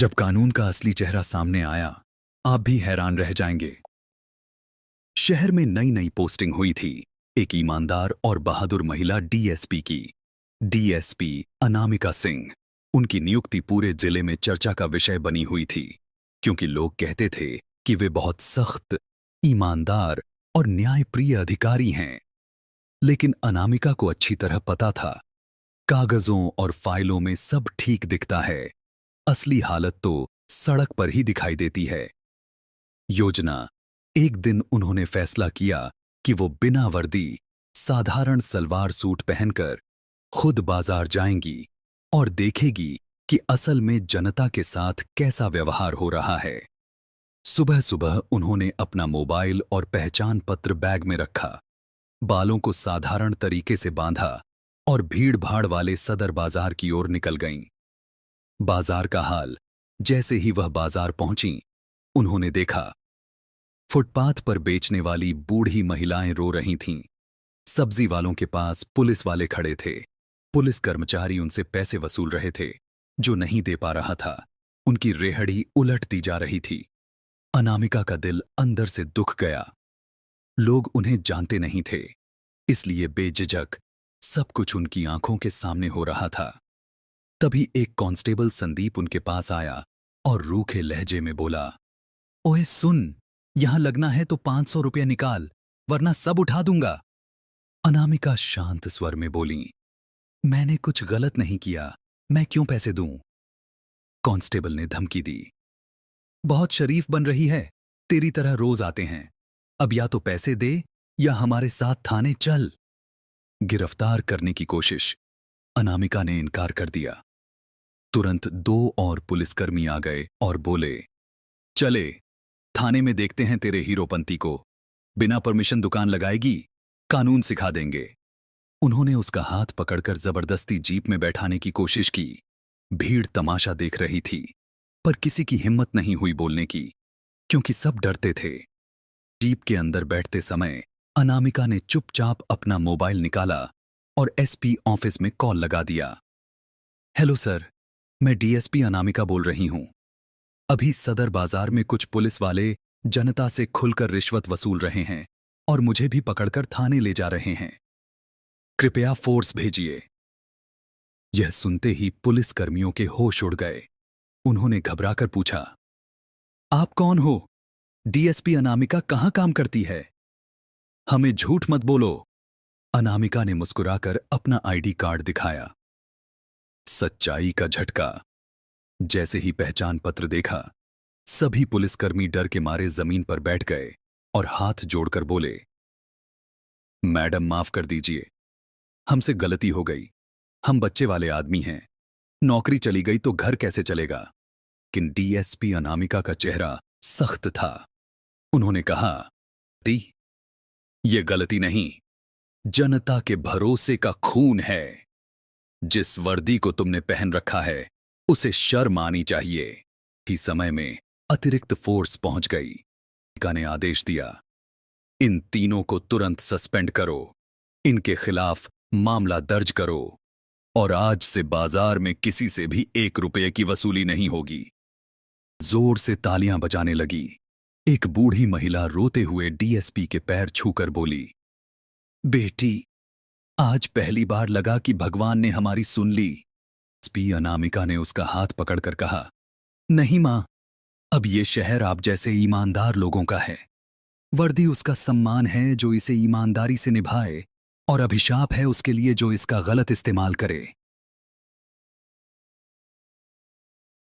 जब कानून का असली चेहरा सामने आया, आप भी हैरान रह जाएंगे। शहर में नई नई पोस्टिंग हुई थी, एक ईमानदार और बहादुर महिला डीएसपी की। डीएसपी अनामिका सिंह। उनकी नियुक्ति पूरे जिले में चर्चा का विषय बनी हुई थी, क्योंकि लोग कहते थे कि वे बहुत सख्त, ईमानदार और न्यायप्रिय अधिकारी हैं। लेकिन अनामिका को अच्छी तरह पता था, कागजों और फाइलों में सब ठीक दिखता है, असली हालत तो सड़क पर ही दिखाई देती है। योजना। एक दिन उन्होंने फैसला किया कि वो बिना वर्दी, साधारण सलवार सूट पहनकर खुद बाजार जाएंगी और देखेगी कि असल में जनता के साथ कैसा व्यवहार हो रहा है। सुबह सुबह उन्होंने अपना मोबाइल और पहचान पत्र बैग में रखा, बालों को साधारण तरीके से बांधा और भीड़-भाड़ वाले सदर बाजार की ओर निकल गईं। बाजार का हाल। जैसे ही वह बाजार पहुंची, उन्होंने देखा फुटपाथ पर बेचने वाली बूढ़ी महिलाएं रो रही थीं। सब्जी वालों के पास पुलिस वाले खड़े थे। पुलिस कर्मचारी उनसे पैसे वसूल रहे थे, जो नहीं दे पा रहा था। उनकी रेहड़ी उलट दी जा रही थी। अनामिका का दिल अंदर से दुख गया। लोग उन्हें जानते नहीं थे, इसलिए बेझिझक सब कुछ उनकी आंखों के सामने हो रहा था। तभी एक कांस्टेबल संदीप उनके पास आया और रूखे लहजे में बोला, ओए सुन, यहां लगना है तो 500 रुपया निकाल, वरना सब उठा दूंगा। अनामिका शांत स्वर में बोली, मैंने कुछ गलत नहीं किया, मैं क्यों पैसे दूं? कांस्टेबल ने धमकी दी, बहुत शरीफ बन रही है, तेरी तरह रोज आते हैं, अब या तो पैसे दे या हमारे साथ थाने चल। गिरफ्तार करने की कोशिश। अनामिका ने इनकार कर दिया। तुरंत 2 और पुलिसकर्मी आ गए और बोले, चले, थाने में देखते हैं तेरे हीरोपंती को। बिना परमिशन दुकान लगाएगी, कानून सिखा देंगे। उन्होंने उसका हाथ पकड़कर जबरदस्ती जीप में बैठाने की कोशिश की। भीड़ तमाशा देख रही थी, पर किसी की हिम्मत नहीं हुई बोलने की, क्योंकि सब डरते थे। जीप के अंदर बैठते समय अनामिका ने चुपचाप अपना मोबाइल निकाला और एसपी ऑफिस में कॉल लगा दिया। हेलो सर, मैं डीएसपी अनामिका बोल रही हूं। अभी सदर बाजार में कुछ पुलिस वाले जनता से खुलकर रिश्वत वसूल रहे हैं और मुझे भी पकड़कर थाने ले जा रहे हैं। कृपया फोर्स भेजिए। यह सुनते ही पुलिस कर्मियों के होश उड़ गए। उन्होंने घबराकर पूछा, आप कौन हो? डीएसपी अनामिका कहां काम करती है? हमें झूठ मत बोलो। अनामिका ने मुस्कुराकर अपना आईडी कार्ड दिखाया। सच्चाई का झटका। जैसे ही पहचान पत्र देखा, सभी पुलिसकर्मी डर के मारे जमीन पर बैठ गए और हाथ जोड़कर बोले, मैडम माफ कर दीजिए, हमसे गलती हो गई, हम बच्चे वाले आदमी हैं, नौकरी चली गई तो घर कैसे चलेगा? लेकिन डीएसपी अनामिका का चेहरा सख्त था। उन्होंने कहा, दी, ये गलती नहीं, जनता के भरोसे का खून है। जिस वर्दी को तुमने पहन रखा है, उसे शर्म आनी चाहिए। ही समय में अतिरिक्त फोर्स पहुंच गई। का ने आदेश दिया, इन तीनों को तुरंत सस्पेंड करो, इनके खिलाफ मामला दर्ज करो और आज से बाजार में किसी से भी 1 रुपये की वसूली नहीं होगी। जोर से तालियां बजाने लगी। एक बूढ़ी महिला रोते हुए डीएसपी के पैर छूकर बोली, बेटी, आज पहली बार लगा कि भगवान ने हमारी सुन ली। एसपी अनामिका ने उसका हाथ पकड़कर कहा, नहीं मां, अब ये शहर आप जैसे ईमानदार लोगों का है। वर्दी उसका सम्मान है जो इसे ईमानदारी से निभाए, और अभिशाप है उसके लिए जो इसका गलत इस्तेमाल करे।